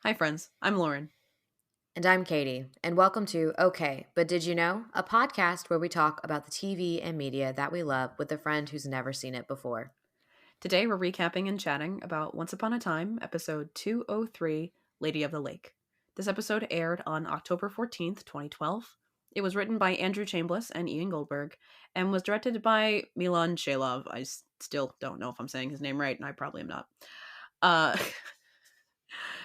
Hi, friends. I'm Lauren. And I'm Katie, and welcome to Okay, But Did You Know? A podcast where we talk about the TV and media that we love with a friend who's never seen it before. Today we're recapping and chatting about Once Upon a Time, episode 203, Lady of the Lake. This episode aired on October 14th, 2012. It was written by Andrew Chambliss and Ian Goldberg and was directed by Milan Shalov. I still don't know if I'm saying his name right, and I probably am not. Uh,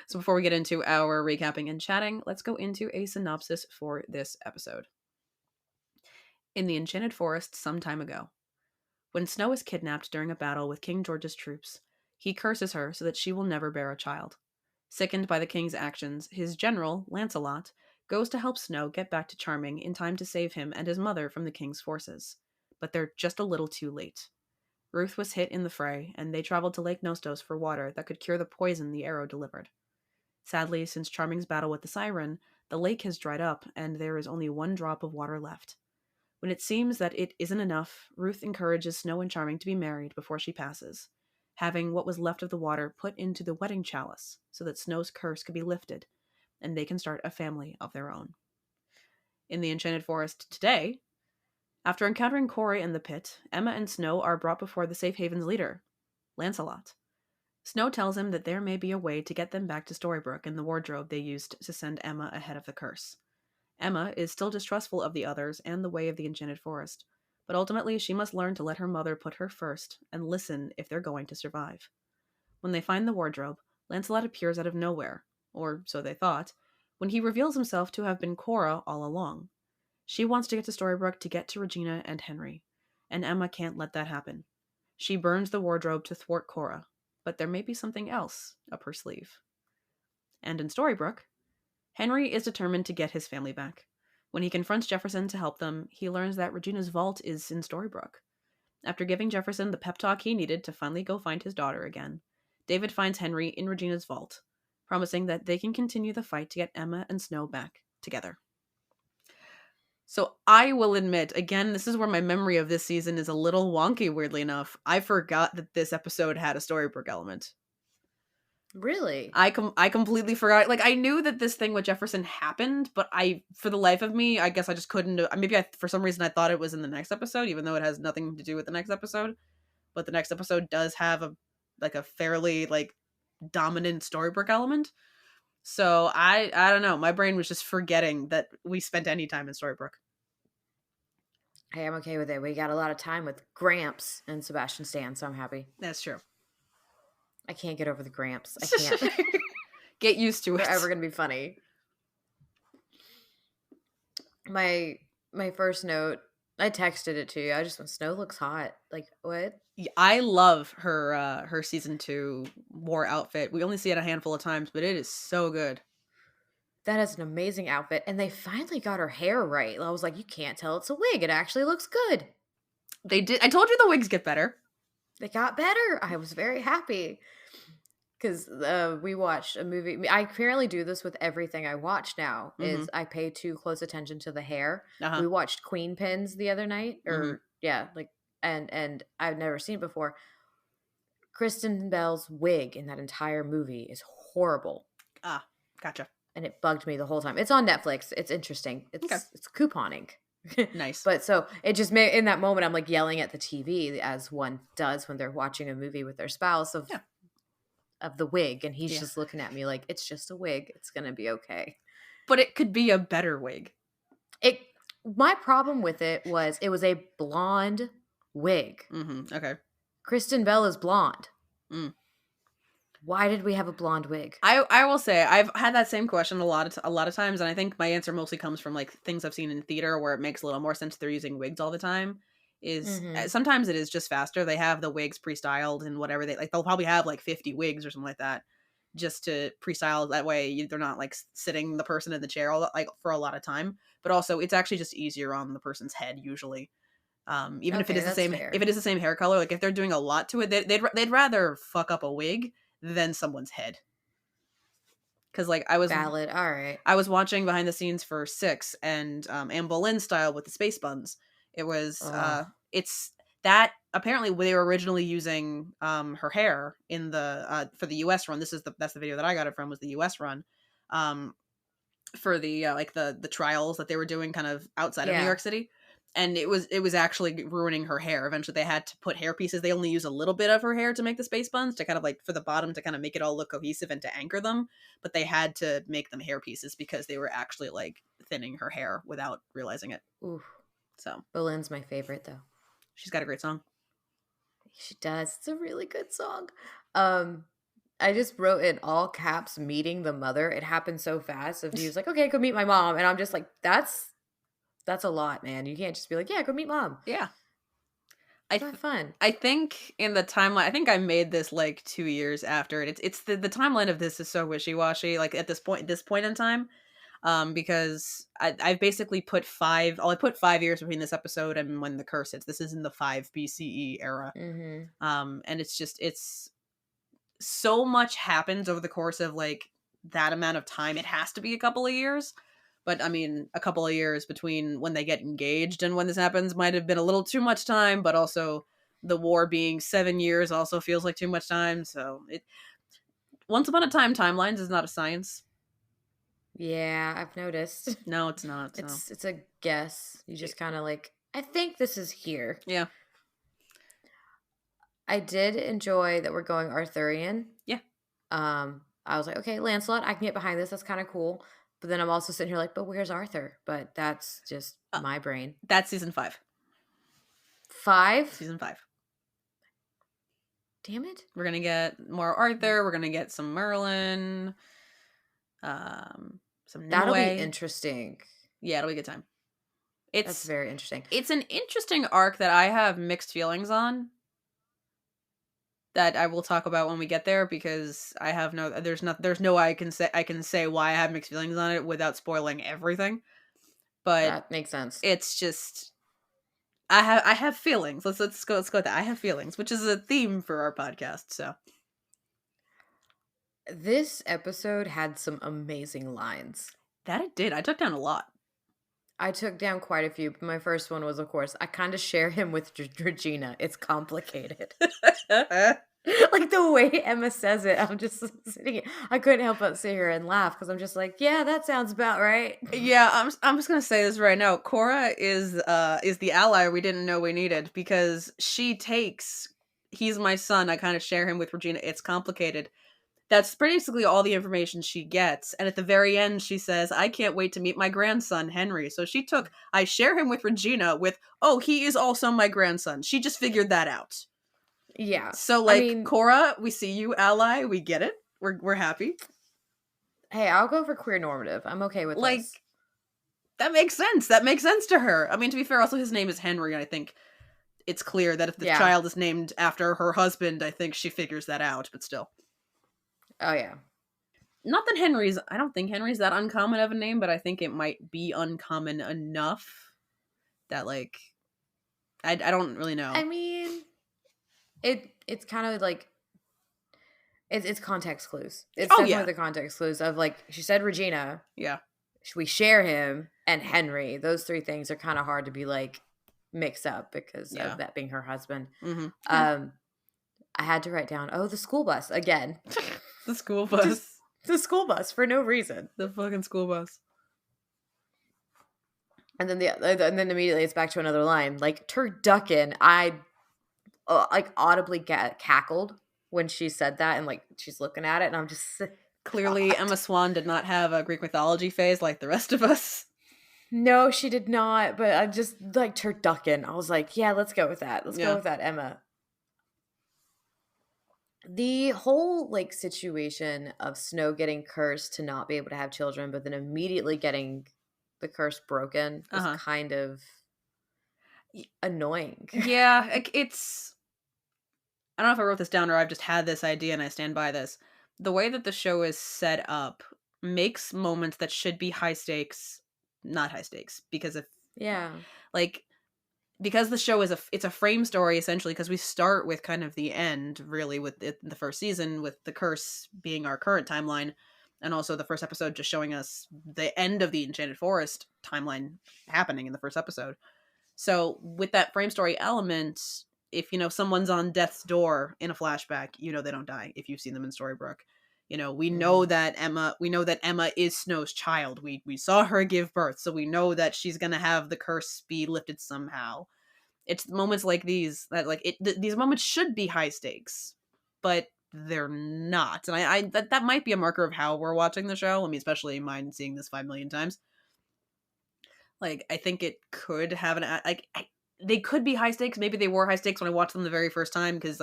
so before we get into our recapping and chatting, let's go into a synopsis for this episode. In the Enchanted Forest some time ago, when Snow is kidnapped during a battle with King George's troops, he curses her so that she will never bear a child. Sickened by the king's actions, his general, Lancelot, goes to help Snow get back to Charming in time to save him and his mother from the king's forces. But they're just a little too late. Ruth was hit in the fray, and they traveled to Lake Nostos for water that could cure the poison the arrow delivered. Sadly, since Charming's battle with the siren, the lake has dried up, and there is only one drop of water left. When it seems that it isn't enough, Ruth encourages Snow and Charming to be married before she passes, having what was left of the water put into the wedding chalice so that Snow's curse could be lifted and they can start a family of their own. In the Enchanted Forest today, after encountering Cora in the pit, Emma and Snow are brought before the Safe Haven's leader, Lancelot. Snow tells him that there may be a way to get them back to Storybrooke in the wardrobe they used to send Emma ahead of the curse. Emma is still distrustful of the others and the way of the Enchanted Forest, but ultimately she must learn to let her mother put her first and listen if they're going to survive. When they find the wardrobe, Lancelot appears out of nowhere, or so they thought, when he reveals himself to have been Cora all along. She wants to get to Storybrooke to get to Regina and Henry, and Emma can't let that happen. She burns the wardrobe to thwart Cora, but there may be something else up her sleeve. And in Storybrooke, Henry is determined to get his family back. When he confronts Jefferson to help them, he learns that Regina's vault is in Storybrooke. After giving Jefferson the pep talk he needed to finally go find his daughter again, David finds Henry in Regina's vault, promising that they can continue the fight to get Emma and Snow back together. So I will admit, again, this is where my memory of this season is a little wonky, weirdly enough. I forgot that this episode had a Storybrooke element. Really? I completely forgot. Like, I knew that this thing with Jefferson happened, but for the life of me, I guess I just couldn't. Maybe for some reason I thought it was in the next episode, even though it has nothing to do with the next episode. But the next episode does have a fairly dominant Storybrooke element. So I don't know. My brain was just forgetting that we spent any time in Storybrooke. Hey, I'm okay with it. We got a lot of time with Gramps and Sebastian Stan, so I'm happy. That's true. I can't get over the Gramps. I can't. Get used to it. Forever gonna be funny. My first note, I texted it to you. I just went, Snow looks hot. Like, what? I love her season 2 war outfit. We only see it a handful of times, but it is so good. That is an amazing outfit. And they finally got her hair right. I was like, you can't tell it's a wig. It actually looks good. They did. I told you the wigs get better. They got better. I was very happy. Because we watched a movie. I apparently do this with everything I watch now. Is I pay too close attention to the hair. Uh-huh. We watched Queen Pins the other night, or and I've never seen it before. Kristen Bell's wig in that entire movie is horrible. Ah, gotcha. And it bugged me the whole time. It's on Netflix. It's interesting. It's couponing. Nice. But so it just made, in that moment, I'm like yelling at the TV as one does when they're watching a movie with their spouse of the wig, and he's just looking at me like, it's just a wig, it's gonna be okay. But it could be a better wig. My problem with it was a blonde wig. Okay. Kristen Bell is blonde. Why did we have a blonde wig? I will say I've had that same question a lot of times, and I think my answer mostly comes from things I've seen in theater where it makes a little more sense they're using wigs all the time. Sometimes it is just faster. They have the wigs pre-styled and whatever they'll probably have 50 wigs or something like that just to pre-style that way they're not sitting the person in the chair for a lot of time. But also it's actually just easier on the person's head usually. Even if it is the same fair. If it is the same hair color, if they're doing a lot to it, they'd rather fuck up a wig than someone's head. Because I was valid. All right. I was watching behind the scenes for 6 and Anne Boleyn style with the space buns. It was it's that apparently they were originally using her hair in the for the US run. That's the video that I got it from, was the US run. For the like the trials that they were doing kind of outside of New Yeah. York City. And it was actually ruining her hair. Eventually they had to put hair pieces. They only use a little bit of her hair to make the space buns, to kind of like for the bottom, to kind of make it all look cohesive and to anchor them. But they had to make them hair pieces because they were actually like thinning her hair without realizing it. Ooh. So Boleyn's my favorite though. she's got a great song. She does. It's a really good song. I just wrote in all caps, meeting the mother. It happened so fast. If he was like, okay, go meet my mom. And I'm just like, that's a lot, man. You can't just be like, yeah, go meet mom. Yeah. It's not fun. I think in the timeline, I think I made this like 2 years after it. It's the timeline of this is so wishy-washy, like at this point in time. Because I've basically put I put 5 years between this episode and when the curse hits. This is in the 5 BCE era. Mm-hmm. And it's so much happens over the course of like that amount of time. It has to be a couple of years. But I mean, a couple of years between when they get engaged and when this happens might have been a little too much time, but also the war being 7 years also feels like too much time. So once upon a time, timelines is not a science. Yeah, I've noticed. No, it's not. So. It's a guess. You just kind of like, I think this is here. Yeah. I did enjoy that we're going Arthurian. Yeah. I was like, okay, Lancelot, I can get behind this. That's kind of cool. But then I'm also sitting here like, but where's Arthur? But that's just my brain. That's season 5. 5? Season 5. Damn it. We're going to get more Arthur. We're going to get some Merlin. Some Nimue. That'll be interesting. Yeah, it'll be a good time. That's very interesting. It's an interesting arc that I have mixed feelings on, that I will talk about when we get there, because I have there's no way I can say why I have mixed feelings on it without spoiling everything. But that makes sense. It's just I have feelings. Let's go with that. I have feelings, which is a theme for our podcast. So this episode had some amazing lines. That it did. I took down a lot. I took down quite a few, but my first one was, of course, I kind of share him with Regina. It's complicated. Like the way Emma says it, I'm just sitting here. I couldn't help but sit here and laugh because I'm just like, yeah, that sounds about right. Yeah, I'm just gonna say this right now. Cora is the ally we didn't know we needed, because she takes, he's my son, I kind of share him with Regina. It's complicated. That's basically all the information she gets. And at the very end, she says, I can't wait to meet my grandson, Henry. So she took, I share him with Regina with, oh, he is also my grandson. She just figured that out. Yeah. So, like, I mean, Cora, we see you, ally. We get it. We're happy. Hey, I'll go for queer normative. I'm okay with like, this. That makes sense. That makes sense to her. I mean, to be fair, also his name is Henry, and I think it's clear that if the child is named after her husband, I think she figures that out, but still. Oh, yeah. Not that I don't think Henry's that uncommon of a name, but I think it might be uncommon enough that, like, I don't really know. I mean, it's kind of like, it's context clues. It's definitely the context clues of, like, she said Regina. Yeah. We share him and Henry. Those three things are kind of hard to be, like, mixed up because of that being her husband. Mm-hmm. I had to write down, the school bus again. The school bus. Just the school bus for no reason. The fucking school bus. And then then immediately it's back to another line. Like, turducken, I like audibly cackled when she said that, and like she's looking at it, and I'm just clearly Emma Swan did not have a Greek mythology phase like the rest of us. No, she did not. But I just like turducken. I was like, yeah, let's go with that. Let's go with that, Emma. The whole like situation of Snow getting cursed to not be able to have children, but then immediately getting the curse broken was kind of annoying. Yeah, it's. I don't know if I wrote this down or I've just had this idea and I stand by this. The way that the show is set up makes moments that should be high stakes not high stakes, because if because the show is it's a frame story essentially, because we start with kind of the end really with the first season with the curse being our current timeline, and also the first episode just showing us the end of the Enchanted Forest timeline happening in the first episode. So with that frame story element, if someone's on death's door in a flashback, they don't die if you've seen them in Storybrooke. We know that Emma is Snow's child. We saw her give birth, so we know that she's gonna have the curse be lifted somehow. It's moments like these that these moments should be high stakes, but they're not. And I that might be a marker of how we're watching the show. I mean, especially mine seeing this 5 million times. Like, I think it could have they could be high stakes. Maybe they were high stakes when I watched them the very first time, because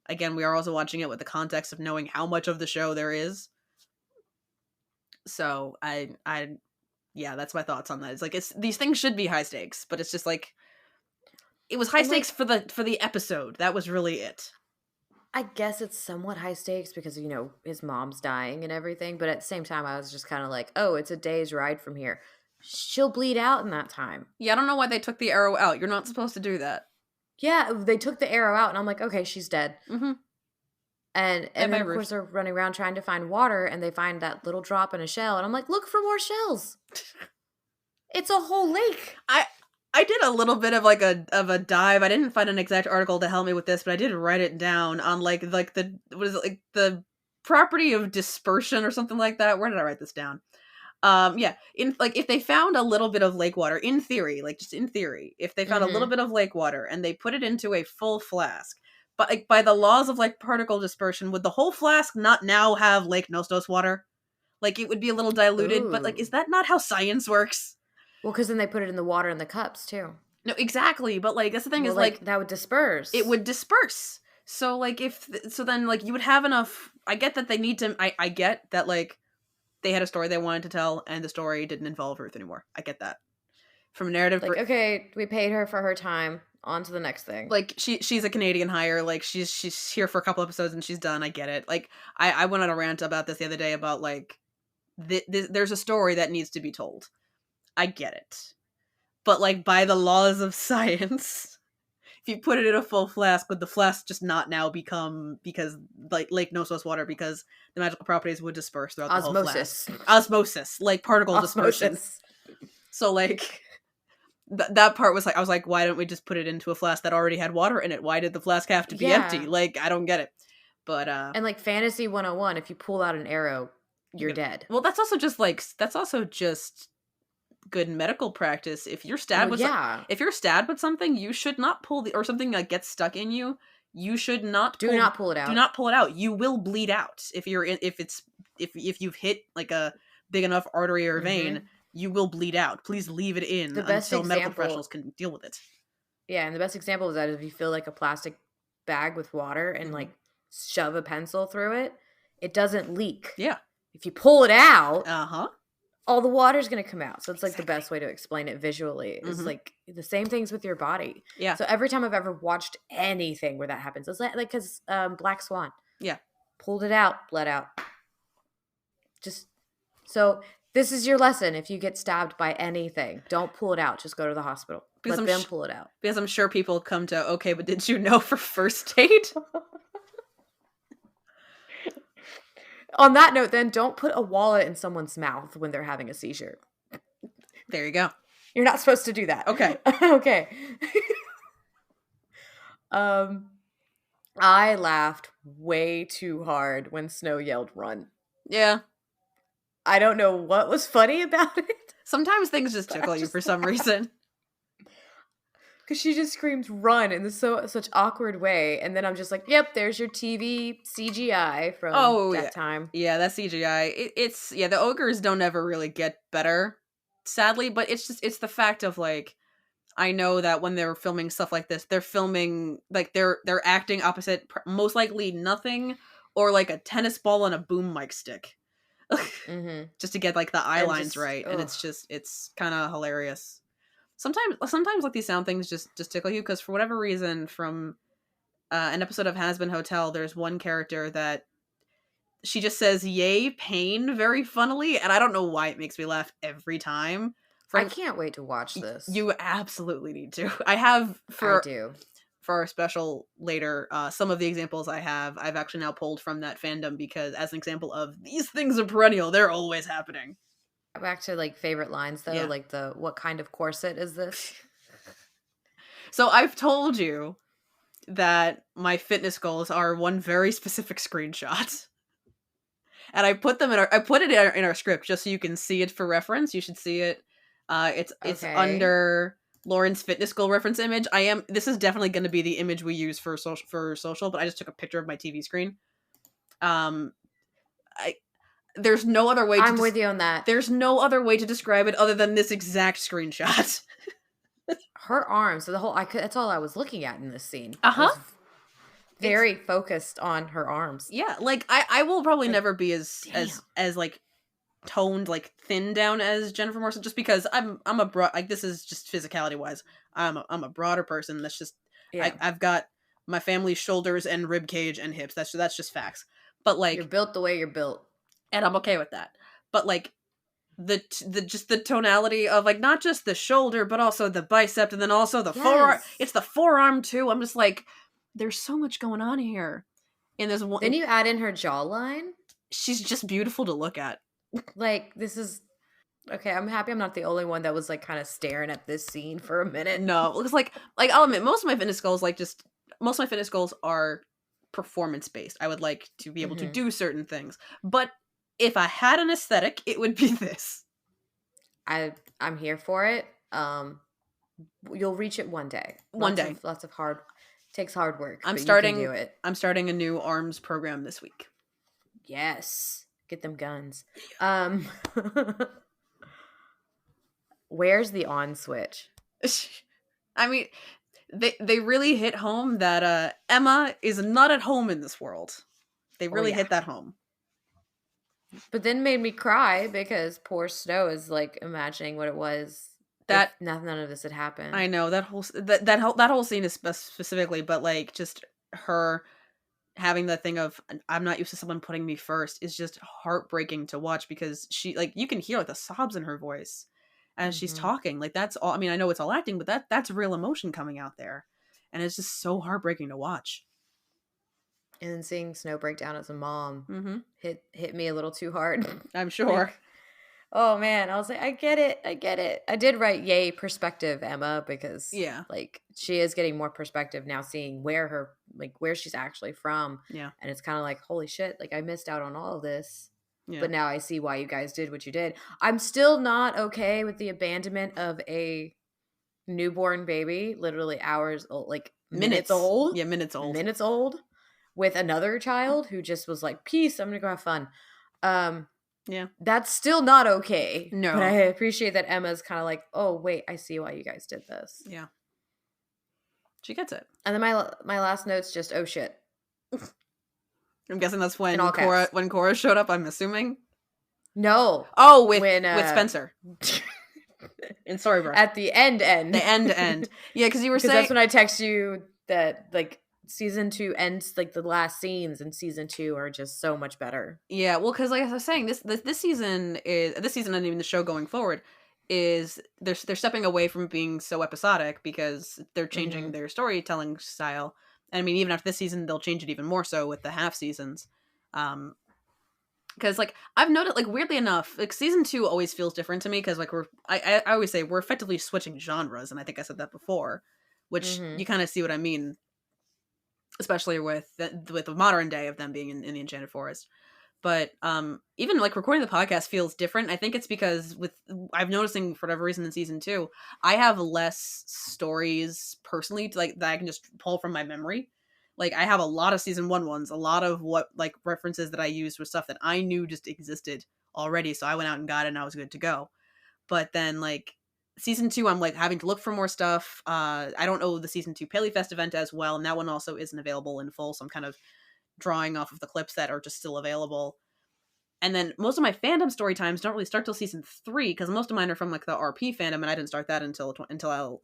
again, we are also watching it with the context of knowing how much of the show there is. So yeah, that's my thoughts on that. It's these things should be high stakes, but it's just it was high stakes for the episode. That was really it. I guess it's somewhat high stakes because, his mom's dying and everything. But at the same time, I was just kind of like, oh, it's a day's ride from here. She'll bleed out in that time. Yeah, I don't know why they took the arrow out. You're not supposed to do that. Yeah, they took the arrow out, and I'm like, okay, she's dead. Mm-hmm. And then, of course, they're running around trying to find water, and they find that little drop in a shell. And I'm like, look for more shells. It's a whole lake. I did a little bit of a dive. I didn't find an exact article to help me with this, but I did write it down on the property of dispersion or something like that. Where did I write this down? Yeah, if they found a little bit of lake water, in theory, just in theory, if they found a little bit of lake water and they put it into a full flask, but by the laws of particle dispersion, would the whole flask not now have Lake Nostos water? It would be a little diluted. Ooh. But is that not how science works? Well, because then they put it in the water in the cups, too. No, exactly. But, that's the thing is, that would disperse. It would disperse. So, then, you would have enough... I get that they need to... I get that, they had a story they wanted to tell, and the story didn't involve Ruth anymore. I get that. From a narrative... okay, we paid her for her time. On to the next thing. She's a Canadian hire. She's here for a couple episodes and she's done. I get it. I went on a rant about this the other day about, there's a story that needs to be told. I get it. But, by the laws of science, if you put it in a full flask, would the flask just not now become, because, Lake Nostos water, because the magical properties would disperse throughout the whole flask? Osmosis. Particle dispersion. So, that part was I was like, why don't we just put it into a flask that already had water in it? Why did the flask have to be empty? I don't get it. But, and, Fantasy 101, if you pull out an arrow, you're dead. Well, that's also just good medical practice. If you're stabbed with something, you should not pull or something that gets stuck in you. You should not do not pull it out. Do not pull it out. You will bleed out if you've hit a big enough artery or vein. You will bleed out. Please leave it in until medical professionals can deal with it. Yeah, and the best example of that is if you fill a plastic bag with water and shove a pencil through it, it doesn't leak. Yeah. If you pull it out, all the water's going to come out. So it's the best way to explain it visually. It's the same things with your body. Yeah. So every time I've ever watched anything where that happens, it's because Black Swan. Yeah. Pulled it out, bled out. So this is your lesson. If you get stabbed by anything, don't pull it out. Just go to the hospital. Let them pull it out. Because I'm sure people come to, okay, but did you know for first aid? On that note, then, don't put a wallet in someone's mouth when they're having a seizure. There you go. You're not supposed to do that. Okay. Okay. I laughed way too hard when Snow yelled, "Run." Yeah. I don't know what was funny about it. Sometimes things just tickle you for some reason. Because she just screams "run" in such awkward way, and then I'm just like, "Yep, there's your TV CGI from that time." Yeah, that's CGI. It's the ogres don't ever really get better, sadly. But it's the fact of I know that when they're filming stuff like this, they're filming they're acting opposite most likely nothing or a tennis ball and a boom mic stick, just to get the eye lines right, and it's kind of hilarious. Sometimes these sound things just tickle you because for whatever reason from an episode of Has Been Hotel, there's one character that she just says "yay pain" very funnily, and I don't know why it makes me laugh every time. I can't wait to watch this. You absolutely need to. I do. For our special later, some of the examples I've actually now pulled from that fandom because as an example of these things are perennial, they're always happening. Back to favorite lines though, what kind of corset is this? So I've told you that my fitness goals are one very specific screenshot. And I put them in I put it in our script just so you can see it for reference. You should see it. It's Okay. under Lauren's fitness goal reference image. This is definitely going to be the image we use for social, but I just took a picture of my TV screen. I there's no other way I'm with you on that. there's no other way to describe it other than this exact screenshot. Her arms, so the whole that's all I was looking at in this scene. I Uh-huh. was very focused on her arms. Yeah, like I will probably Like, never be as like toned, like thin down as Jennifer Morrison, just because I'm a broad, like, this is just physicality wise. I'm a broader person. That's just yeah. I've got my family's shoulders and rib cage and hips. That's just facts. But like, You're built the way you're built. and I'm okay with that. But like the just the tonality of like not just the shoulder but also the bicep and then also the forearm. Yes. It's the forearm too. I'm just like, there's so much going on here. And there's one. Then you add in her jawline. She's just beautiful to look at. Like, this is okay. I'm happy I'm not the only one that was like kind of staring at this scene for a minute. No, it's like I'll admit most of my fitness goals are performance based. I would like to be able to do certain things, but if I had an aesthetic, it would be this. I'm here for it. You'll reach it one day. One day. Lots of hard takes hard work. I'm but starting. You can do it. I'm starting a new arms program this week. Yes, get them guns. Where's the on switch? I mean, they really hit home that Emma is not at home in this world. They really hit that home. But then made me cry because poor Snow is like imagining what it was that none of this had happened. I know that whole scene is specifically, but like just her having the thing of I'm not used to someone putting me first is just heartbreaking to watch, because she, like, you can hear like the sobs in her voice as she's talking. Like, that's all. I mean, I know it's all acting, but that's real emotion coming out there, and it's just so heartbreaking to watch. And then seeing Snow break down as a mom hit me a little too hard. I'm sure. Like, oh man, I was like, I get it. I did write yay perspective, Emma, because like she is getting more perspective now, seeing where she's actually from. Yeah. And it's kind of like, holy shit, like I missed out on all of this. Yeah. But now I see why you guys did what you did. I'm still not okay with the abandonment of a newborn baby, literally hours old, like minutes old. Yeah, minutes old. With another child who just was like, peace, I'm gonna go have fun. Yeah. That's still not okay. No. But I appreciate that Emma's kind of like, oh, wait, I see why you guys did this. Yeah. She gets it. And then my last note's just, oh, shit. I'm guessing that's when Cora showed up, I'm assuming? No. Oh, with Spencer. In Storybrooke. At the end. The end. Yeah, because you were saying... that's when I text you that, like, season 2 ends, like, the last scenes in season 2 are just so much better. Yeah, well, because like I was saying, this season and even the show going forward is they're stepping away from being so episodic because they're changing their storytelling style. And I mean, even after this season, they'll change it even more so with the half seasons. Because like I've noticed, like, weirdly enough, like season 2 always feels different to me, because like I always say we're effectively switching genres, and I think I said that before, which you kind of see what I mean. Especially with the modern day of them being in the Enchanted Forest. But even like recording the podcast feels different. I think it's because I'm noticing for whatever reason in season 2, I have less stories personally that I can just pull from my memory. Like, I have a lot of season 1 ones, a lot of what like references that I used was stuff that I knew just existed already. So I went out and got it and I was good to go. But then like season 2, I'm like having to look for more stuff. I don't know the season 2 Paley Fest event as well, and that one also isn't available in full, so I'm kind of drawing off of the clips that are just still available. And then most of my fandom story times don't really start till season 3, because most of mine are from like the RP fandom, and I didn't start that until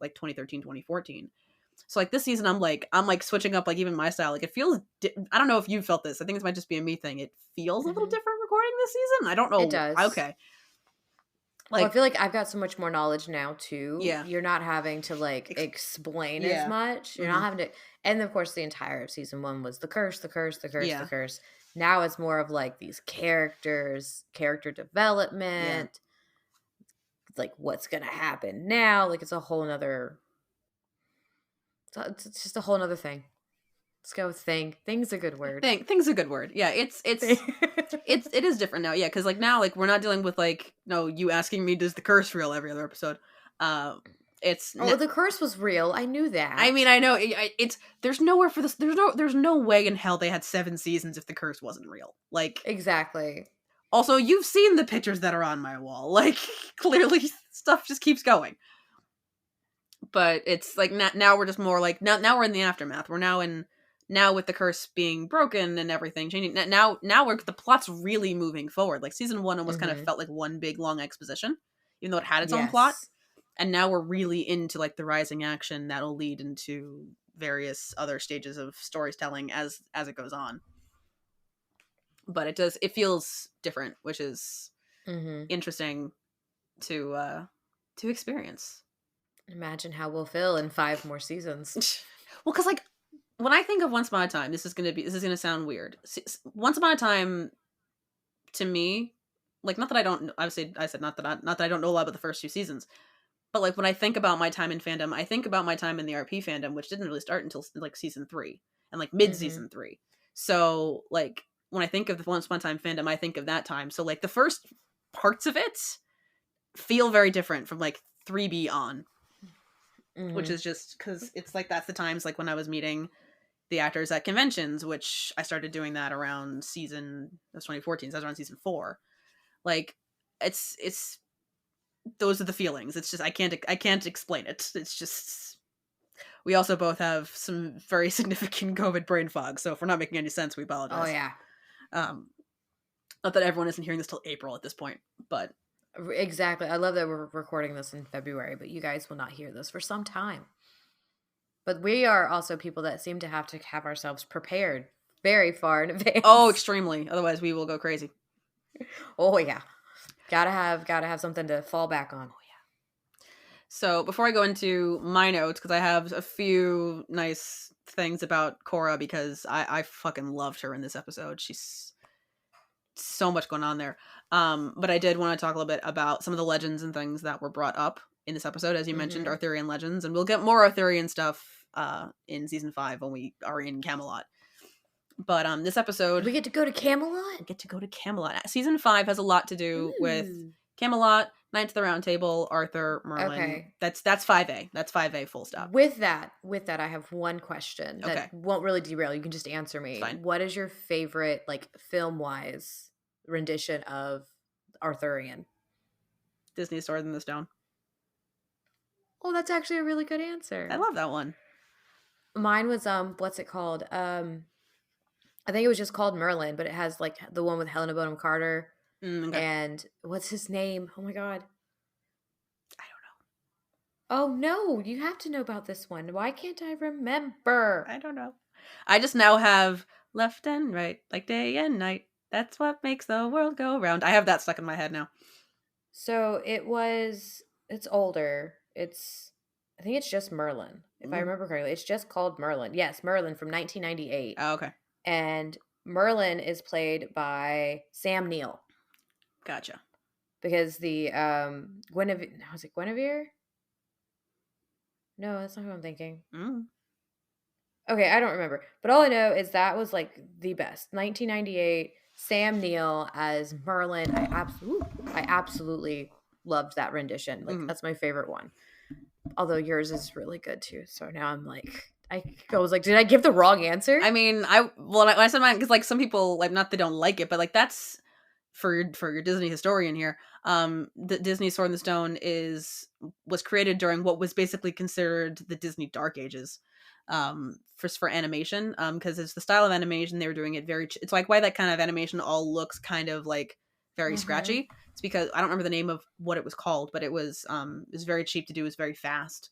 like 2013, 2014. So like this season, I'm like switching up like even my style. Like it feels, I don't know if you felt this. I think this might just be a me thing. It feels a little different recording this season. I don't know. It does. Okay. Like, I feel like I've got so much more knowledge now too. Yeah. You're not having to like explain as much. You're not having to, and of course the entire of season 1 was the curse. Now it's more of like these characters, character development, like what's gonna happen now. Like it's a whole nother, it's just a whole nother thing. Let's go with thing. Thing's a good word. Thing's a good word. Yeah, it is different now. Yeah, because like now, like we're not dealing with like no you asking me does the curse real every other episode. Uh, it's Oh, the curse was real. I knew I that. mean I know it's there's nowhere for this. There's no way in hell they had 7 seasons if the curse wasn't real. Like Exactly. also you've seen the pictures that are on my wall. Like clearly stuff just keeps going. But it's like now we're just more like now we're in the aftermath. We're now with the curse being broken and everything changing. Now we're the plot's really moving forward. Like season 1 almost kind of Mm-hmm. felt like one big long exposition, even though it had its own plot. Yes. And now we're really into like the rising action that'll lead into various other stages of storytelling as it goes on. But it feels different, which is Mm-hmm. interesting to experience. Imagine how we'll feel in 5 more seasons. Well, because like when I think of Once Upon a Time, this is gonna sound weird. Once Upon a Time, to me, like not that I don't. Obviously, I said not that I don't know a lot about the first 2 seasons, but like when I think about my time in fandom, I think about my time in the RP fandom, which didn't really start until like season 3 and like mid Mm-hmm. season 3. So like when I think of the Once Upon a Time fandom, I think of that time. So like the first parts of it feel very different from like 3B on, which Mm-hmm. is just because it's like that's the times like when I was meeting the actors at conventions, which I started doing that around that's 2014, so I was around season 4. Like it's those are the feelings. It's just I can't explain it. It's just we also both have some very significant COVID brain fog, so if we're not making any sense, we Oh apologize. yeah. Um, not that everyone isn't hearing this till April at this point, but Exactly. I love that we're recording this in February, but you guys will not hear this for some time. But we are also people that seem to have ourselves prepared very far in oh, advance. extremely. Otherwise, we will go crazy. Oh yeah. Gotta have something to fall back on. So before I go into my notes, because I have a few nice things about Cora, because I fucking loved her in this episode. She's so much going on there. But I did want to talk a little bit about some of the legends and things that were brought up in this episode, as you mentioned, Mm-hmm. Arthurian legends, and we'll get more Arthurian stuff in season 5 when we are in Camelot. But this episode, We get to go to Camelot? we get to go to Camelot. Season 5 has a lot to do with Ooh. Camelot, Knights of the Round Table, Arthur, Merlin. Okay. That's 5A. That's 5A full stop. With that, I have one question that Okay. won't really derail. You can just answer me. It's fine. What is your favorite, like film-wise, rendition of Arthurian? Disney's Sword in the Stone. Oh, that's actually a really good answer. I love that one. Mine was what's it called? I think it was just called Merlin, but it has like the one with Helena Bonham Carter Okay. and what's his name? Oh my god. I don't know. Oh no, you have to know about this one. Why can't I remember? I don't know. I just now have left and right, like day and night. That's what makes the world go round. I have that stuck in my head now. So it's older. I think it's just Merlin. If I remember correctly, it's just called Merlin. Yes, Merlin from 1998. Oh, okay. And Merlin is played by Sam Neill Gotcha. because the Guinevere, was it Guinevere? No, that's not who I'm thinking. Mm. Okay, I don't remember. But all I know is that was like the best. 1998, Sam Neill as Merlin. I absolutely loved that rendition. Like that's my favorite one. Although yours is really good too. So now I'm like I was like, did I give the wrong answer? I mean, when I said mine, because like some people like not they don't like it, but like that's for your Disney historian here. The Disney Sword in the Stone was created during what was basically considered the Disney Dark Ages, for animation. Because it's the style of animation they were doing it very. It's like why that kind of animation all looks kind of like very scratchy. It's because I don't remember the name of what it was called, but it was very cheap to do. It was very fast.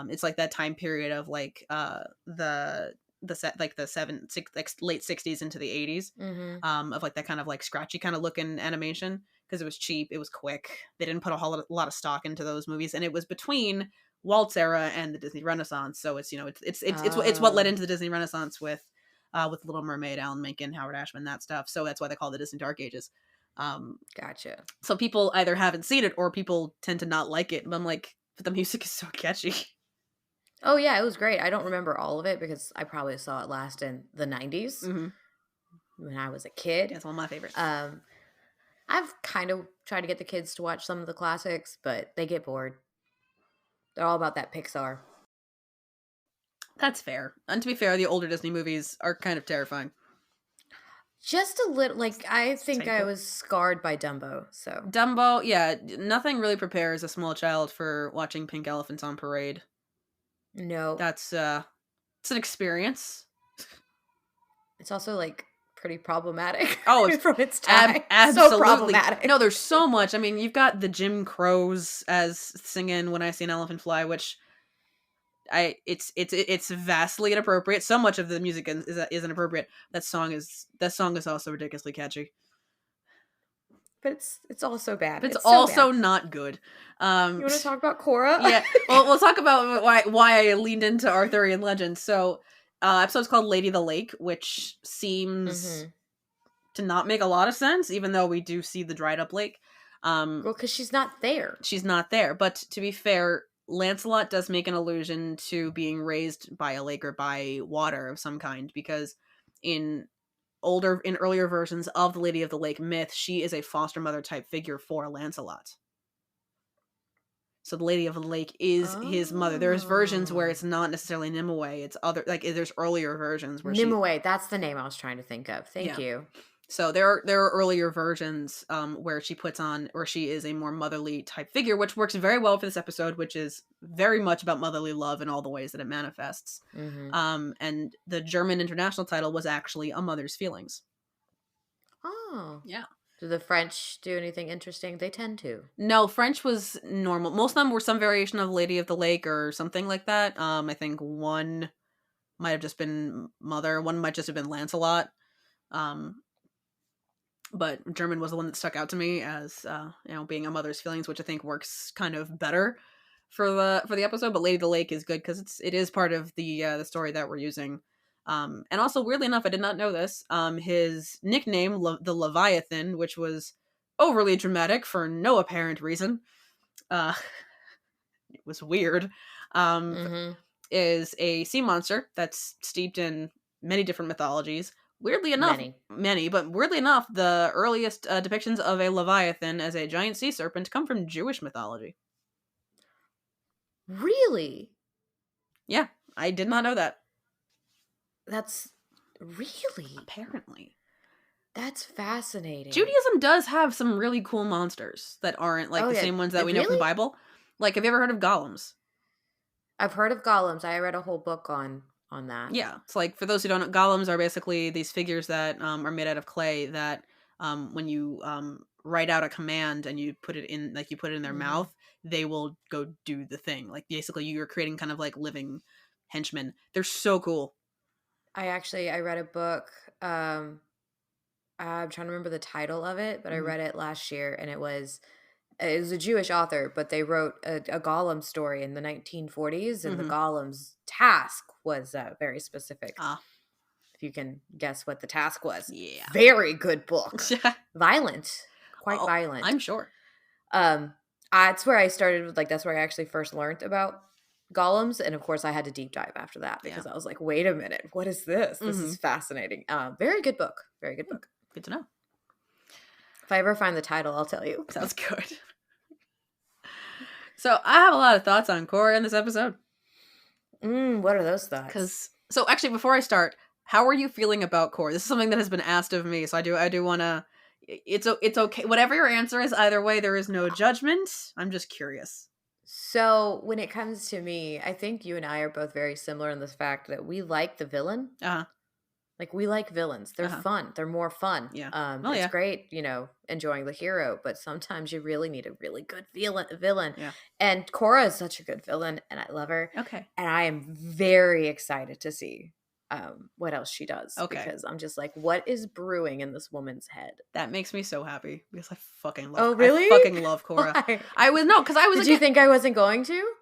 It's like that time period of like the set like the late 60s into the 80s, of like that kind of like scratchy kind of looking animation, because it was cheap, it was quick, they didn't put a lot of stock into those movies, and it was between Walt's era and the Disney Renaissance. So it's it's what led into the Disney Renaissance with Little Mermaid, Alan Menken, Howard Ashman, that stuff. So that's why they call it the Disney Dark Ages. Gotcha. So people either haven't seen it or people tend to not like it, but I'm like, but the music is so catchy. Oh, yeah, it was great. I don't remember all of it because I probably saw it last in the 90s Mm-hmm. when I was a kid. Yeah, it's one of my favorites. I've kind of tried to get the kids to watch some of the classics, but they get bored. They're all about that Pixar. That's fair. And to be fair, the older Disney movies are kind of terrifying. Just a little, like, I think Take I it. was scarred by Dumbo, so. Dumbo, yeah, nothing really prepares a small child for watching pink elephants on parade. No. That's, it's an experience. It's also, like, pretty problematic. Oh, it's from its time. absolutely. So problematic. No, there's so much. I mean, you've got the Jim Crows as singing "When I See an Elephant Fly," which it's vastly inappropriate. So much of the music is inappropriate. That song is also ridiculously catchy. But it's also bad. But it's so also bad. not good. You want to talk about Cora? Yeah. Well, we'll talk about why I leaned into Arthurian legend. So, episode's called Lady of the Lake, which seems to not make a lot of sense, even though we do see the dried up lake. Well, because she's not there. She's not there. But to be fair, Lancelot does make an allusion to being raised by a lake or by water of some kind, because in earlier versions of the Lady of the Lake myth, she is a foster mother type figure for Lancelot. So the Lady of the Lake is his mother. There's versions where it's not necessarily Nimue. It's other, like, there's earlier versions where Nimue, that's the name I was trying to think of. Thank you. So there are earlier versions where she is a more motherly type figure, which works very well for this episode, which is very much about motherly love in all the ways that it manifests. Mm-hmm. And the German international title was actually A Mother's Feelings. Oh. Yeah. Do the French do anything interesting? They tend to. No, French was normal. Most of them were some variation of Lady of the Lake or something like that. I think one might have just been Mother. One might just have been Lancelot. But German was the one that stuck out to me as being A Mother's Feelings, which I think works kind of better for the episode. But Lady of the Lake is good because it is part of the story that we're using. And also, weirdly enough, I did not know this. His nickname, the Leviathan, which was overly dramatic for no apparent reason, it was weird, is a sea monster that's steeped in many different mythologies. Weirdly enough, but weirdly enough, the earliest depictions of a Leviathan as a giant sea serpent come from Jewish mythology. Really? Yeah, I did not know that. That's really? Apparently. That's fascinating. Judaism does have some really cool monsters that aren't like the same ones that we know from the Bible. Like, have you ever heard of golems? I've heard of golems. I read a whole book on that. Yeah. It's like, for those who don't know, golems are basically these figures that are made out of clay that when you write out a command and you put it in their mouth, they will go do the thing. Like, basically you're creating kind of like living henchmen. They're so cool. I read a book. I'm trying to remember the title of it, but I read it last year, and it was a Jewish author, but they wrote a golem story in the 1940s, and the golem's task was very specific. If you can guess what the task was. Yeah. Very good book. Violent. Quite violent. I'm sure. That's where I started, that's where I actually first learned about golems, and of course I had to deep dive after that because I was like, wait a minute, what is this? This is fascinating. Very good book. Very good book. Good to know. If I ever find the title, I'll tell you. Sounds good. So I have a lot of thoughts on Cora in this episode. What are those thoughts? So actually, before I start, how are you feeling about Cora? This is something that has been asked of me, so I do want to. It's okay. Whatever your answer is, either way, there is no judgment. I'm just curious. So when it comes to me, I think you and I are both very similar in this fact that we like the villain. Like, we like villains. They're fun. They're more fun. Yeah. It's great, enjoying the hero, but sometimes you really need a really good villain. Yeah. And Cora is such a good villain, and I love her. Okay. And I am very excited to see what else she does. Okay. Because I'm just like, what is brewing in this woman's head? That makes me so happy because I fucking love. Oh, really? I fucking love Cora. Why? Did you think I wasn't going to?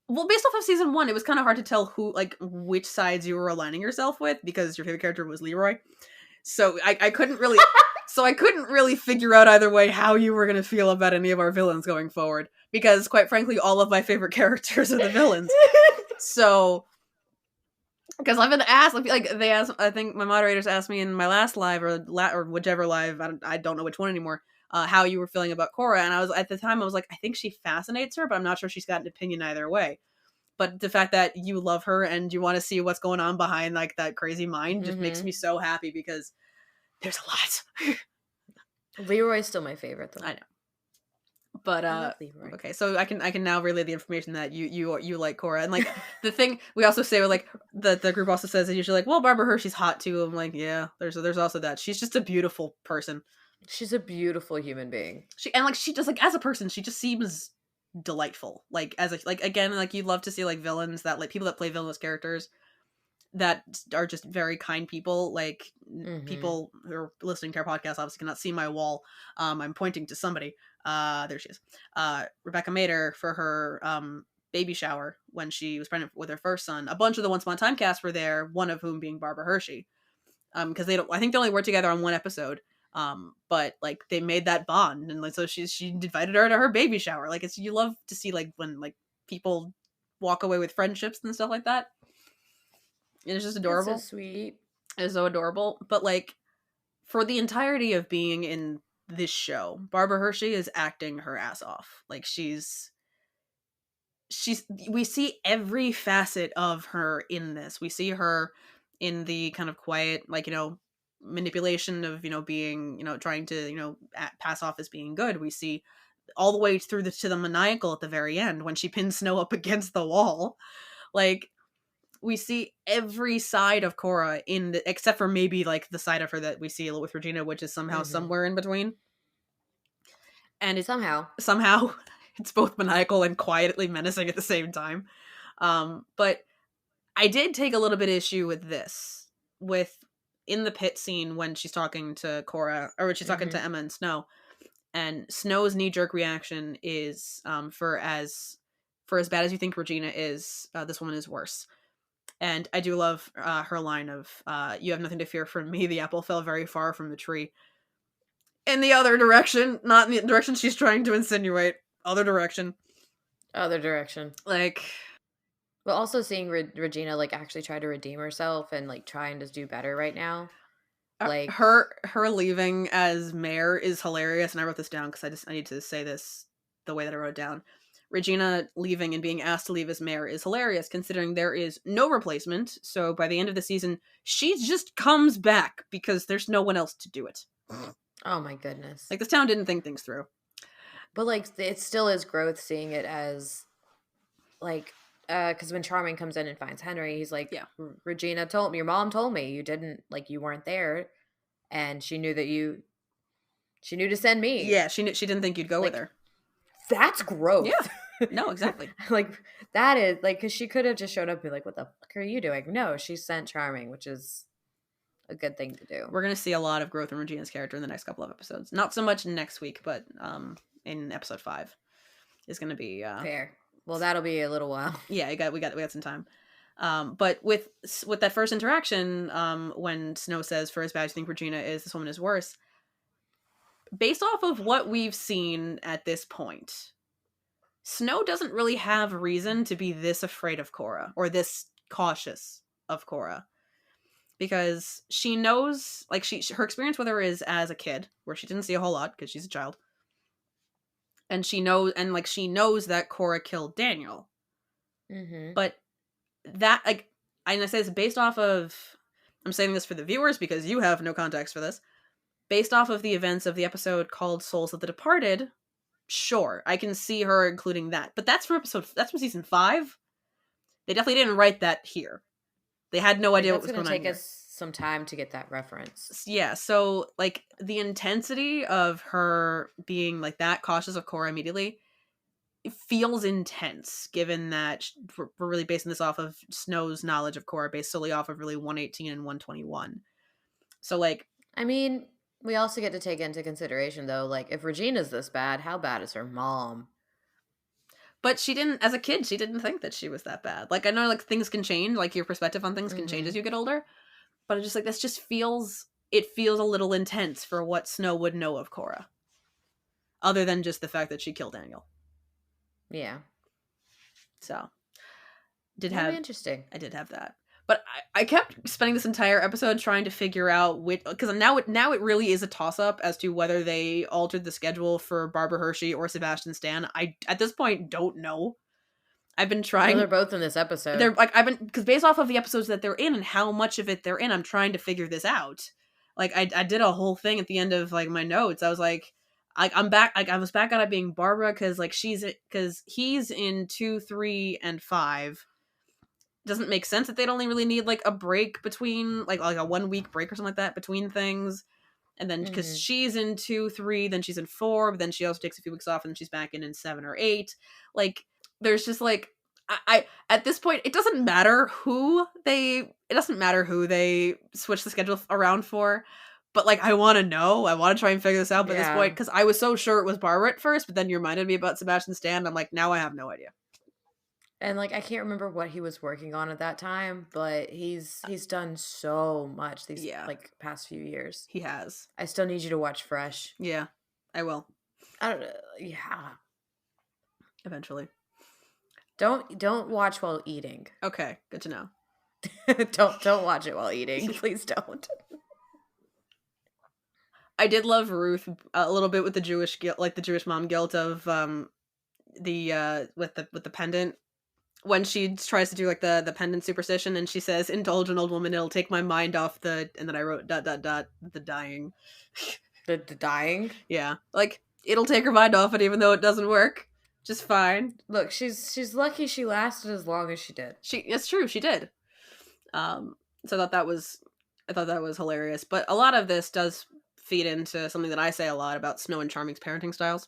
Well, based off of season 1, it was kind of hard to tell which sides you were aligning yourself with because your favorite character was Leroy. So I couldn't really, figure out either way how you were going to feel about any of our villains going forward. Because quite frankly, all of my favorite characters are the villains. So, because I've been asked, like they asked, I think my moderators asked me in my last live or whichever live, I don't know which one anymore, how you were feeling about Cora, and I was at the time I was like, I think she fascinates her, but I'm not sure she's got an opinion either way. But the fact that you love her and you want to see what's going on behind like that crazy mind just makes me so happy because there's a lot. Leroy's still my favorite though. I know. But I love Leroy. okay, so I can now relay the information that you like Cora, and like the thing we also say, like the group also says that usually like, well, Barbara Hershey's hot too. I'm like, yeah, there's also that. She's just a beautiful person. She's a beautiful human being. She just like as a person, she just seems delightful. Like as a like again, like you love to see like villains that like people that play villainous characters that are just very kind people. Like people who are listening to our podcast obviously cannot see my wall. I'm pointing to somebody. There she is. Rebecca Mader for her baby shower when she was pregnant with her first son. A bunch of the Once Upon a Time cast were there, one of whom being Barbara Hershey. Because I think they only worked together on one episode. But like they made that bond, and like so she invited her to her baby shower. Like it's you love to see like when like people walk away with friendships and stuff like that. It's just adorable. It's so sweet. It's so adorable. But like for the entirety of being in this show, Barbara Hershey is acting her ass off. Like she's we see every facet of her in this. We see her in the kind of quiet, like, you know, manipulation of, you know, being, you know, trying to, you know, pass off as being good. We see all the way through to the maniacal at the very end when she pins Snow up against the wall. Like we see every side of Cora in the, except for maybe like the side of her that we see with Regina, which is somehow somewhere in between. And it's somehow it's both maniacal and quietly menacing at the same time. But I did take a little bit of issue with this, with in the pit scene when she's talking to Cora, or when she's talking to Emma and Snow, and Snow's knee-jerk reaction is for as bad as you think Regina is, this woman is worse. And I do love her line of, you have nothing to fear from me, the apple fell very far from the tree. In the other direction, not in the direction she's trying to insinuate. Other direction. Like... But also seeing Regina, like, actually try to redeem herself and, like, trying to do better right now. Like... Her leaving as mayor is hilarious, and I wrote this down because I need to say this the way that I wrote it down. Regina leaving and being asked to leave as mayor is hilarious, considering there is no replacement, so by the end of the season, she just comes back because there's no one else to do it. Oh my goodness. Like, this town didn't think things through. But, like, it still is growth seeing it as, like, because when Charming comes in and finds Henry, he's like, yeah. Regina told me, your mom told me you didn't, like, you weren't there, and she knew to send me. Yeah, she didn't think you'd go with her. That's growth. Yeah. No, exactly. Like, that is, like, because she could have just showed up and be like, what the fuck are you doing? No, she sent Charming, which is a good thing to do. We're going to see a lot of growth in Regina's character in the next couple of episodes. Not so much next week, but in episode 5 is going to be... Fair. Well, that'll be a little while. Yeah, we got some time. But with that first interaction, when Snow says, for as bad as you think Regina is, this woman is worse, based off of what we've seen at this point, Snow doesn't really have reason to be this afraid of Cora, or this cautious of Cora. Because she knows, like, her experience with her is as a kid, where she didn't see a whole lot, because she's a child. And she knows that Cora killed Daniel. But that, like, and I say it's based off of, I'm saying this for the viewers because you have no context for this, based off of the events of the episode called Souls of the Departed, sure, I can see her including that. But that's from season 5. They definitely didn't write that here. They had no idea what was going on here. It's going to take us some time to get that reference. Yeah, so, like, the intensity of her being, like, that cautious of Cora immediately, it feels intense, given that we're really basing this off of Snow's knowledge of Cora, based solely off of really 118 and 121. So, like... I mean, we also get to take into consideration, though, like, if Regina's this bad, how bad is her mom? But she didn't, as a kid, she didn't think that she was that bad. Like, I know, like, things can change, like, your perspective on things can change as you get older, but it just, like, this just feels a little intense for what Snow would know of Cora. Other than just the fact that she killed Daniel. Yeah. So. That'd be interesting. I did have that. But I kept spending this entire episode trying to figure out which, because now it really is a toss up as to whether they altered the schedule for Barbara Hershey or Sebastian Stan. I at this point don't know. I've been Well, trying. they're both in this episode. They're like I've been because based off of the episodes that they're in and how much of it they're in, I'm trying to figure this out. Like I did a whole thing at the end of like my notes. I was like, I'm back. Like I was back on it being Barbara because like because he's in 2, 3, and 5. Doesn't make sense that they'd only really need like a break between like a 1 week break or something like that between things. And then because she's in 2, 3, then she's in 4, but then she also takes a few weeks off and then she's back in 7 or 8. Like there's just like I at this point it doesn't matter who they switch the schedule around for. But like I want to know, I want to try and figure this out. But at this point, because I was so sure it was Barbara at first, but then you reminded me about Sebastian Stan. I'm like, now I have no idea. And like I can't remember what he was working on at that time, but he's done so much these like past few years. He has. I still need you to watch Fresh. Yeah, I will. I don't know. Yeah. Eventually. Don't watch while eating. Okay, good to know. don't watch it while eating. Please don't. I did love Ruth a little bit with the Jewish guilt, like the Jewish mom guilt of with the pendant. When she tries to do like the pendant superstition and she says, indulge an old woman, it'll take my mind off and then I wrote ... the dying. The dying? Yeah. Like, it'll take her mind off it even though it doesn't work. Just fine. Look, she's lucky she lasted as long as she did. It's true, she did. So I thought that was hilarious. But a lot of this does feed into something that I say a lot about Snow and Charming's parenting styles.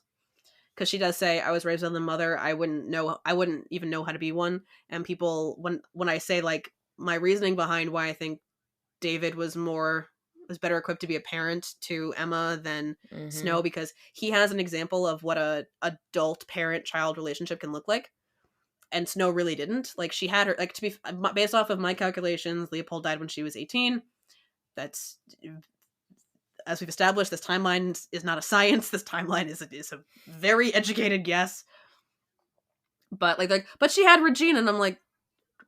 Because she does say, I was raised with a mother, I wouldn't even know how to be one. And people, when I say, like, my reasoning behind why I think David was better equipped to be a parent to Emma than Snow, because he has an example of what a adult parent-child relationship can look like. And Snow really didn't. Like, she had her, like, to be, based off of my calculations, Leopold died when she was 18. That's... As we've established, this timeline is not a science. This timeline is a very educated guess. But but she had Regina, and I'm like,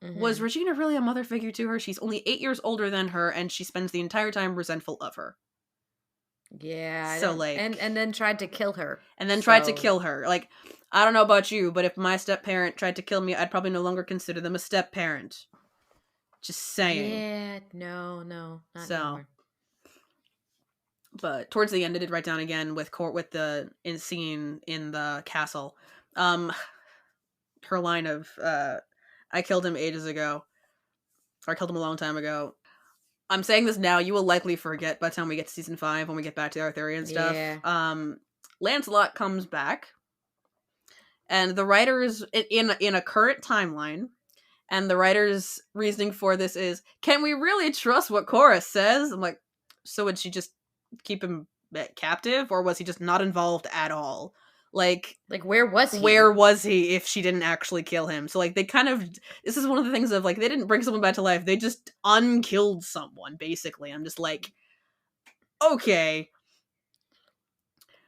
was Regina really a mother figure to her? She's only 8 years older than her, and she spends the entire time resentful of her. Yeah. So like, and then tried to kill her. Tried to kill her. Like, I don't know about you, but if my step parent tried to kill me, I'd probably no longer consider them a step parent. Just saying. Yeah. No, not anymore. But towards the end, I did write down again with the scene in the castle. Her line of, I killed him ages ago. Or I killed him a long time ago. I'm saying this now, you will likely forget by the time we get to season 5 when we get back to the Arthurian stuff. Yeah. Lancelot comes back. And the writers, in a current timeline, and the writers' reasoning for this is, can we really trust what Cora says? I'm like, so would she just keep him captive, or was he just not involved at all? Like where was he? Where was he if she didn't actually kill him? So like they kind of, this is one of the things of like they didn't bring someone back to life, they just unkilled someone basically. I'm just like, okay.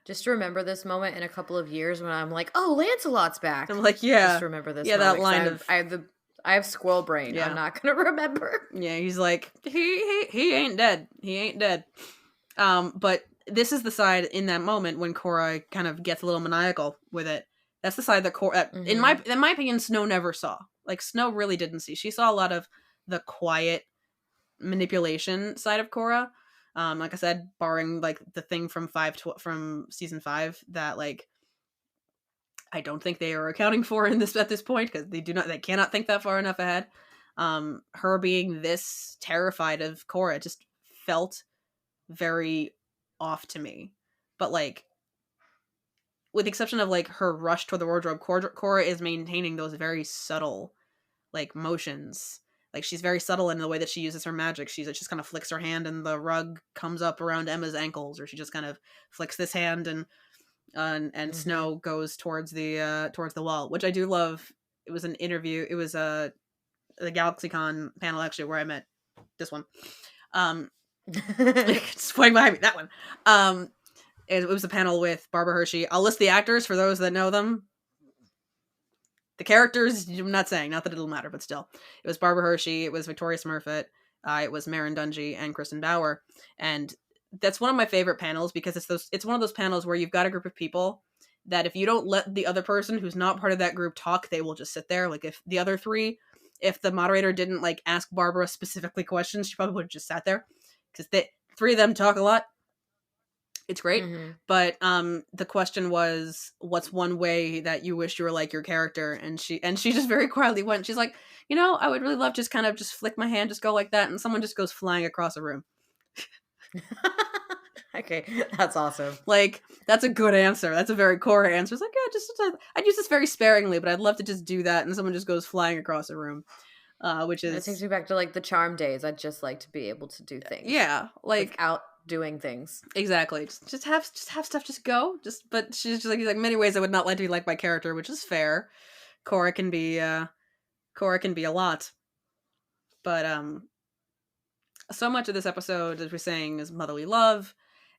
Just remember this moment in a couple of years when I'm like, oh, Lancelot's back. I'm like, yeah. Just remember this. Yeah, that line of I have squirrel brain. Yeah. I'm not gonna remember. Yeah, he's like, he ain't dead. He ain't dead. But this is the side in that moment when Cora kind of gets a little maniacal with it. That's the side that Cora, in my opinion, Snow never saw. Like, Snow really didn't see. She saw a lot of the quiet manipulation side of Cora. Like I said, barring like the thing from from season 5 that like I don't think they are accounting for at this point, because they cannot think that far enough ahead. Her being this terrified of Cora just felt very off to me. But like, with the exception of like her rush toward the wardrobe, Cora is maintaining those very subtle like motions. Like, she's very subtle in the way that she uses her magic. She just kind of flicks her hand and the rug comes up around Emma's ankles, or she just kind of flicks this hand and Snow goes towards the wall, which I do love. It was an interview. It was the GalaxyCon panel actually where I met this one. It's pointing behind me, that one. It was a panel with Barbara Hershey. I'll list the actors for those that know them. The characters, I'm not saying, not that it'll matter, but still. It was Barbara Hershey, it was Victoria Smurfit, it was Marin Dungy, and Kristen Bauer. And that's one of my favorite panels because it's one of those panels where you've got a group of people that if you don't let the other person who's not part of that group talk, they will just sit there. Like if the other three, if the moderator didn't like ask Barbara specifically questions, she probably would have just sat there because the three of them talk a lot. It's great. Mm-hmm. But the question was, what's one way that you wish you were like your character? And she just very quietly went, she's like, I would really love just kind of just flick my hand, just go like that, and someone just goes flying across a room. Okay, that's awesome. Like, that's a good answer. That's a very Cora answer. It's like, yeah, I'd use this very sparingly, but I'd love to just do that, and someone just goes flying across a room. Which is... It takes me back to, like, the charm days. I'd just like to be able to do things. Yeah, like... without doing things. Exactly. Just have stuff just go. But she's just like many ways I would not like to be like my character, which is fair. Cora can be a lot. But so much of this episode, as we're saying, is motherly love.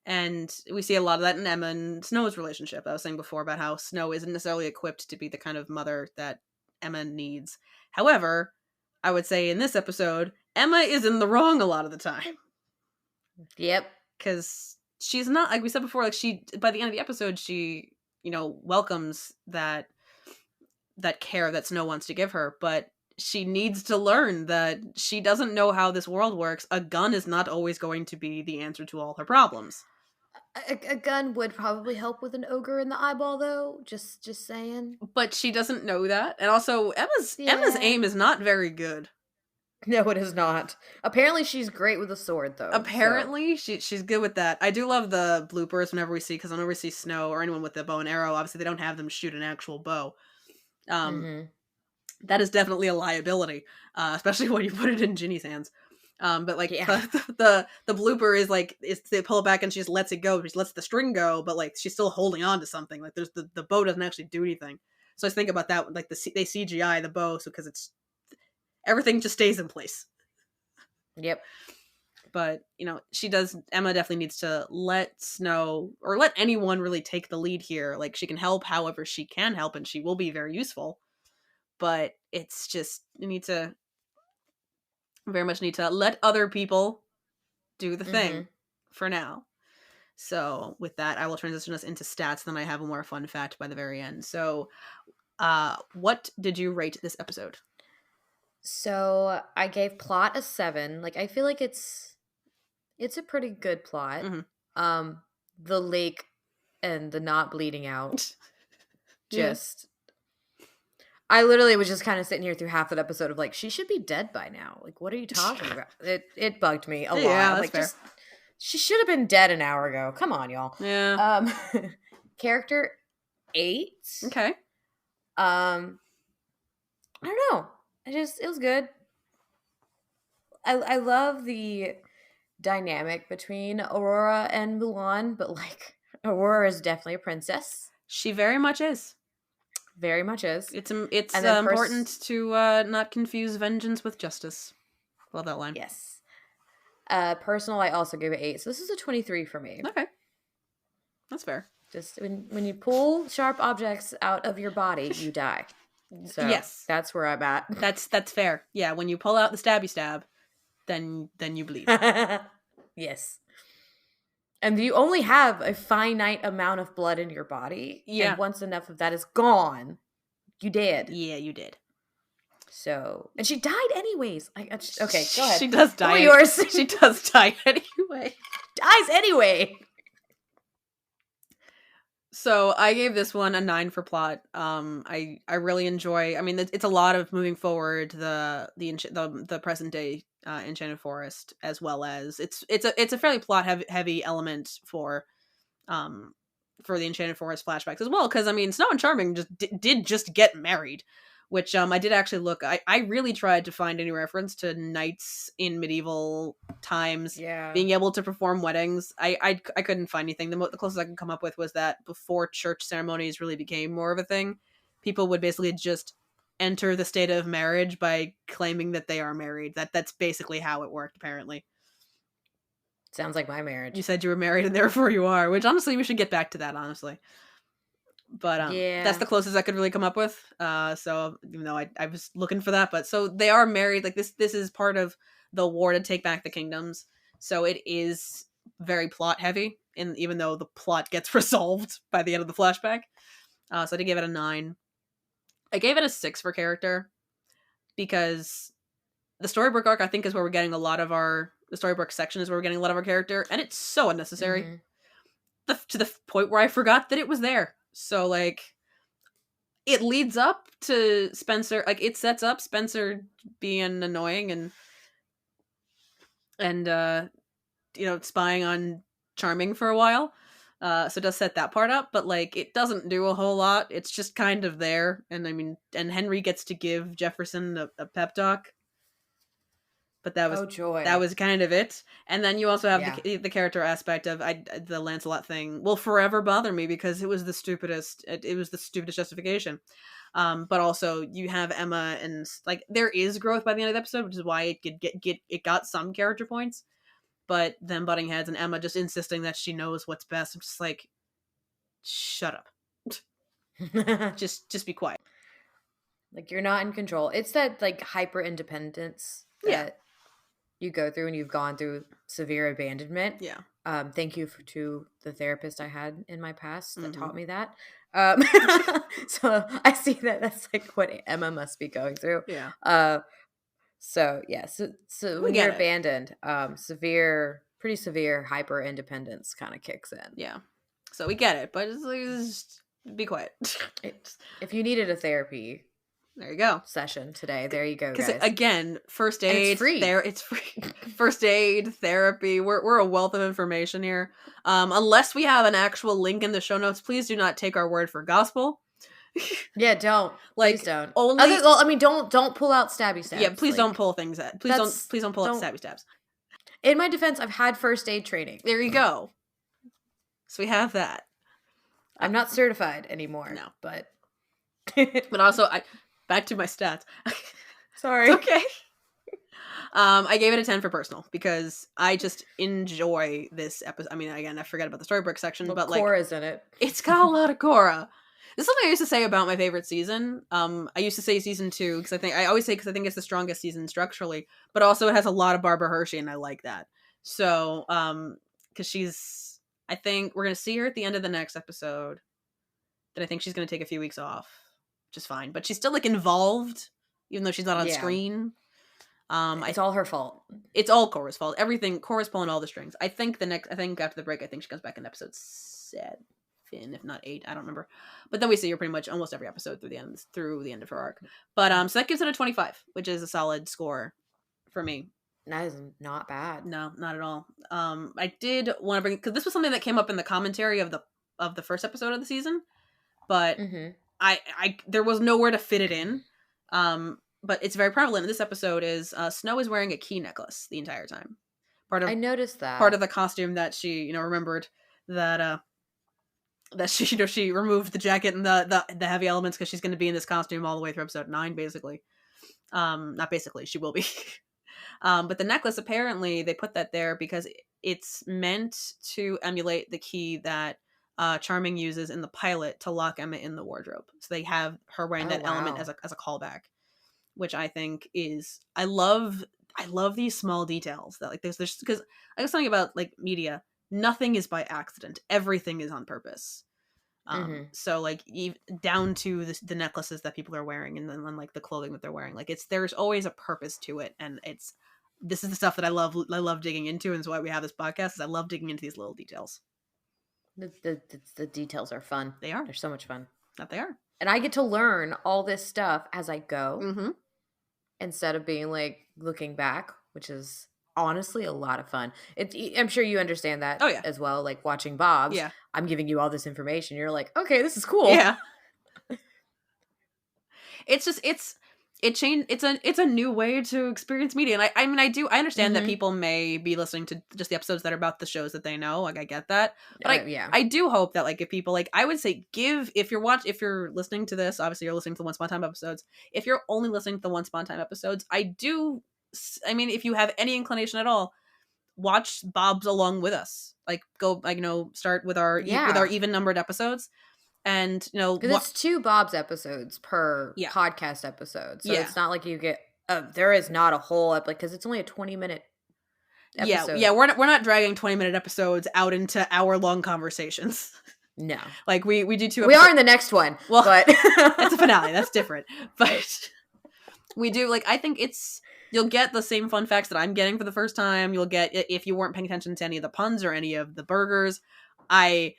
And we see a lot of that in Emma and Snow's relationship. I was saying before about how Snow isn't necessarily equipped to be the kind of mother that Emma needs. However, I would say in this episode, Emma is in the wrong a lot of the time. Yep. Because she's not, like we said before, like by the end of the episode, she, welcomes that care that Snow wants to give her, but she needs to learn that she doesn't know how this world works. A gun is not always going to be the answer to all her problems. A gun would probably help with an ogre in the eyeball, though. Just saying. But she doesn't know that, and also Emma's aim is not very good. No, it is not. Apparently, she's great with a sword, though. Apparently, she's good with that. I do love the bloopers whenever we see Snow or anyone with a bow and arrow. Obviously, they don't have them shoot an actual bow. That is definitely a liability, especially when you put it in Ginny's hands. But like the blooper is like they pull it back and she just lets it go. She lets the string go, but like she's still holding on to something. Like there's the bow doesn't actually do anything. So I think about that. Like they CGI the bow, so because it's everything just stays in place. Yep. But Emma definitely needs to let Snow or let anyone really take the lead here. Like she can help however she can help, and she will be very useful. But it's just very much need to let other people do the thing for now. So with that, I will transition us into stats. Then I have a more fun fact by the very end. So what did you rate this episode? So I gave plot a 7. Like I feel like it's a pretty good plot. The lake and the not bleeding out. I literally was just kind of sitting here through half that episode of like, she should be dead by now. Like, what are you talking about? It bugged me a lot. Yeah, that's like, fair. She should have been dead an hour ago. Come on, y'all. Yeah. Character 8. Okay. I don't know. It was good. I love the dynamic between Aurora and Mulan, but like Aurora is definitely a princess. She very much is. Very much is. It's important to not confuse vengeance with justice. Love that line. Yes. Personal, I also gave it 8. So this is a 23 for me. Okay. That's fair. Just when you pull sharp objects out of your body, you die. So yes, that's where I'm at. That's fair. Yeah, when you pull out the stabby stab, then you bleed. Yes. And you only have a finite amount of blood in your body. Yeah. And once enough of that is gone, you dead. Yeah, you did. So, and she died anyways. Okay, go ahead. She does die. Yours. She does die anyway. Dies anyway. So I gave this one a 9 for plot. I really enjoy. I mean, it's a lot of moving forward the present day Enchanted Forest, as well as it's a fairly plot heavy element for the Enchanted Forest flashbacks as well. Because I mean, Snow and Charming did just get married, which I did actually look. I really tried to find any reference to knights in medieval times being able to perform weddings. I couldn't find anything. The closest I could come up with was that before church ceremonies really became more of a thing, people would basically just enter the state of marriage by claiming that they are married. That's basically how it worked, apparently. Sounds like my marriage. You said you were married and therefore you are, which honestly we should get back to that, honestly. But that's Yeah. the closest I could really come up with. So even though I was looking for that, but so they are married. Like this is part of the war to take back the kingdoms. So it is very plot heavy, and even though the plot gets resolved by the end of the flashback. So I did give it a 9. I gave it a 6 for character because the Storybrooke arc I think is where we're getting a lot of the Storybrooke section is where we're getting a lot of our character, and it's so unnecessary. Mm-hmm. To the point where I forgot that it was there. So like it leads up to Spencer, like it sets up Spencer being annoying and spying on Charming for a while. So it does set that part up, but like it doesn't do a whole lot. It's just kind of there, and I mean, and Henry gets to give Jefferson a pep talk, but Oh, joy. that was kind of it. And then you also have Yeah. the character aspect of the Lancelot thing will forever bother me because it was the stupidest. It was the stupidest justification. But also you have Emma, and like there is growth by the end of the episode, which is why it could it got some character points. But then butting heads and Emma just insisting that she knows what's best. I'm just like, shut up. Just be quiet. Like you're not in control. It's that like hyper independence Yeah. that you go through when you've gone through severe abandonment. Yeah. Thank you to the therapist I had in my past that taught me that. So I see that that's like what Emma must be going through. Yeah. So yeah, so when get you're it. abandoned, pretty severe hyper independence kind of kicks in. Yeah. So we get it, but it's like, just be quiet. If you needed a therapy There you go. session today, there you go, Because guys. again, first And aid, it's free. It's free. First aid, therapy. We're a wealth of information here. Unless we have an actual link in the show notes, please do not take our word for gospel. Yeah, don't. Like, please don't. only- Well, I mean, don't pull out stabby stabs. Yeah, please like, don't pull things at. Please don't pull out stabby stabs. In my defense, I've had first aid training. There you go. So we have that. I'm not certified anymore. No. But But also, back to my stats. sorry. Okay. I gave it a 10 for personal because I just enjoy this episode. I mean, again, I forget about the Storybrooke section, Well, but like Cora's in it. it's got a lot of Cora. This is something I used to say about my favorite season. I used to say season 2 because I always say because I think it's the strongest season structurally, but also it has a lot of Barbara Hershey, and I like that. So, because I think we're gonna see her at the end of the next episode. That I think she's gonna take a few weeks off, which is fine, but she's still like involved, even though she's not on screen. It's all her fault. It's all Cora's fault. Everything Cora's pulling all the strings. I think after the break, I think she comes back in episode 7, if not 8. I don't remember. But then we see her pretty much almost every episode through the end of her arc. But so that gives it a 25, which is a solid score for me. That is not bad. No, not at all. I did want to bring because this was something that came up in the commentary of the first episode of the season, but I there was nowhere to fit it in. But it's very prevalent in this episode is Snow is wearing a key necklace the entire time. I noticed that. Part of the costume that she, remembered that she removed the jacket and the heavy elements because she's going to be in this costume all the way through episode 9, basically. Not basically, she will be. But the necklace, apparently, they put that there because it's meant to emulate the key that Charming uses in the pilot to lock Emma in the wardrobe. So they have her wearing that element as a callback, which I think is I love these small details that like there's because I was talking about like media, nothing is by accident, everything is on purpose. So like down to the necklaces that people are wearing and then like the clothing that they're wearing, like there's always a purpose to it, and this is the stuff that I love digging into, and it's why we have this podcast is I love digging into these little details. The details are fun. They are. They're so much fun. That they are. And I get to learn all this stuff as I go instead of being like looking back, which is honestly a lot of fun. I'm sure you understand that as well. Like watching Bob's, I'm giving you all this information. You're like, okay, this is cool. Yeah. It's just it's a new way to experience media, and I understand that people may be listening to just the episodes that are about the shows that they know, like I get that, but I do hope that like if people like I would say if you're listening to this, obviously you're listening to the Once Upon a Time episodes. If you're only listening to the Once Upon a Time episodes, if you have any inclination at all, watch Bob's along with us. Like go start with our even numbered episodes. And, you know, Because it's 2 Bob's episodes per Yeah. podcast episode. So Yeah. it's not like you get, there is not a whole because it's only a 20-minute episode. Yeah, we're not dragging 20-minute episodes out into hour-long conversations. No. Like, we do 2 We episodes. are in the next one, Well, but it's a finale. That's different. But we do, like, I think you'll get the same fun facts that I'm getting for the first time. You'll get, if you weren't paying attention to any of the puns or any of the burgers, I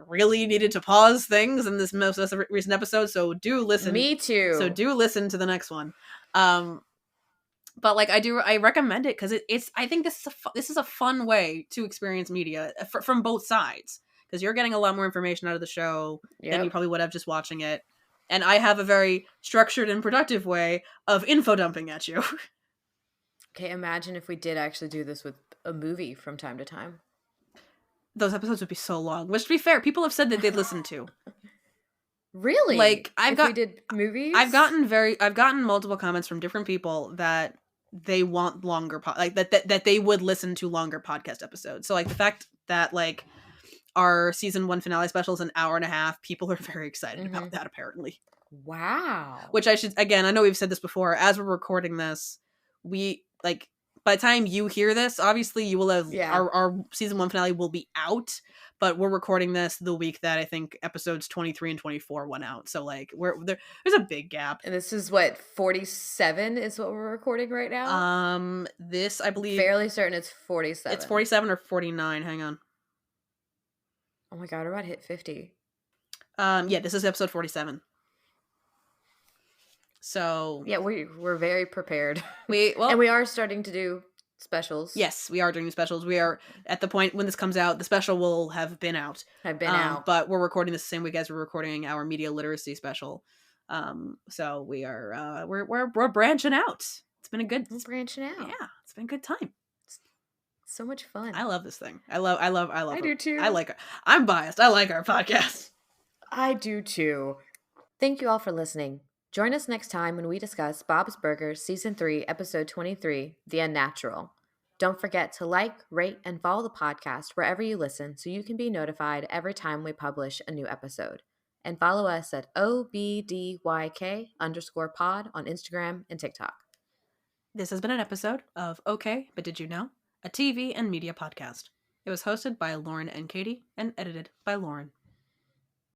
really needed to pause things in this most recent episode, so do listen. Me too. So do listen to the next one. But like I recommend it because it's I think this is a fun way to experience media from both sides, because you're getting a lot more information out of the show than you probably would have just watching it, and I have a very structured and productive way of info dumping at you. Okay, imagine if we did actually do this with a movie from time to time. Those episodes would be so long. Which, to be fair, people have said that they'd listen to. Really? Like, we did movies? I've gotten multiple comments from different people that they want longer that they would listen to longer podcast episodes. So like the fact that like our season 1 finale special is an hour and a half, people are very excited about that apparently. Wow. Which I know we've said this before, as we're recording this, we like by the time you hear this, obviously you will have our season 1 finale will be out, but we're recording this the week that I think episodes 23 and 24 went out. So like there's a big gap. And this is what 47 is what we're recording right now? This I believe fairly certain it's 47. It's 47 or 49. Hang on. Oh my god, we're about to hit 50. Yeah, this is episode 47. So yeah, we're very prepared. And we are starting to do specials. Yes, we are doing specials. We are at the point when this comes out, the special will have been out. But we're recording this the same week as we're recording our media literacy special. So we are we're branching out. It's been we're branching out. Yeah, it's been a good time. So much fun. I love this thing. I love I do too. I like it. I'm biased. I like our podcast. I do too. Thank you all for listening. Join us next time when we discuss Bob's Burgers Season 3, Episode 23, The Unnatural. Don't forget to like, rate, and follow the podcast wherever you listen so you can be notified every time we publish a new episode. And follow us at OBDYK_pod on Instagram and TikTok. This has been an episode of Okay, But Did You Know? A TV and media podcast. It was hosted by Lauren and Katie and edited by Lauren.